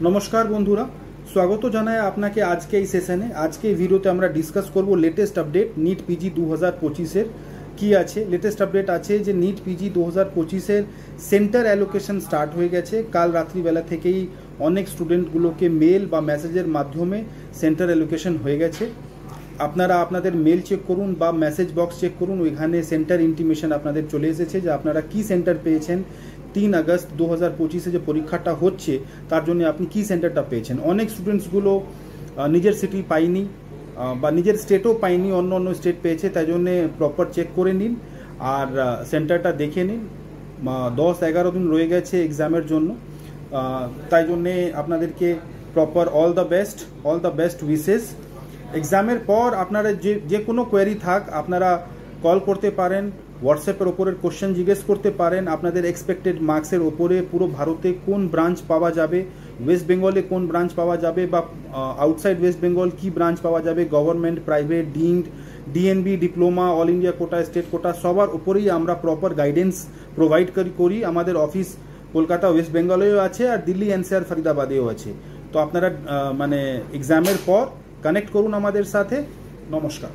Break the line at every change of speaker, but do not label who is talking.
नमस्कार बंधुरा स्वागत जानाय आपनाके आज के सेशने आज के भिडियोते आमरा डिसकास करब लेटेस्ट अपडेट नीट पिजी 2025 की आछे। लेटेस्ट अपडेट आछे जे NEET PG 2025 centre allocation start हो गेछे। काल रात्रि बेला थेकेई अनेक स्टूडेंटगुलोके मेल बा मेसेजर माध्यमे सेंटर एलोकेशन हो गेछे। আপনারা আপনাদের মেল চেক করুন বা মেসেজ বক্স চেক করুন, ওইখানে সেন্টার ইন্টিমেশন আপনাদের চলে এসেছে যে আপনারা কি সেন্টার পেয়েছেন 3 আগস্ট 2025 যে পরীক্ষাটা হচ্ছে তার জন্য আপনি কি সেন্টারটা পেয়েছেন। অনেক স্টুডেন্টসগুলো নিজের সিটি পায়নি বা নিজের স্টেটও পায়নি, অন্য অন্য স্টেট পেয়েছে, তাই জন্য প্রপার চেক করে নিন আর সেন্টারটা দেখে নিন। 10-11 দিন রয়ে গেছে এক্সামের জন্য, তাই জন্য আপনাদেরকে proper all the best wishes. एग्जामेर पर आपनारा जे कोनो क्वेरी थाक आपनारा कल करते पारेन, व्हाट्सएपर ओपरेर क्वेश्चन जिज्ञेस करते पारेन। आपनादेर एक्सपेक्टेड मार्क्सर ओपरे पुरो भारते कोन ब्रांच पावा जाबे, वेस्ट बेंगले कोन ब्रांच पावा जाबे बा आउटसाइड वेस्ट बेंगल की ब्रांच पावा जाबे, government private deemed DNB diploma all India quota state quota সবার উপরেই আমরা প্রপার গাইডেন্স প্রোভাইড করি। আমাদের অফিস কলকাতা ওয়েস্ট বেঙ্গলেও আছে আর দিল্লি এনসিআর ফরিদাবাদেও আছে। তো আপনারা মানে এক্সামের পর কানেক্ট করুন আমাদের সাথে। নমস্কার।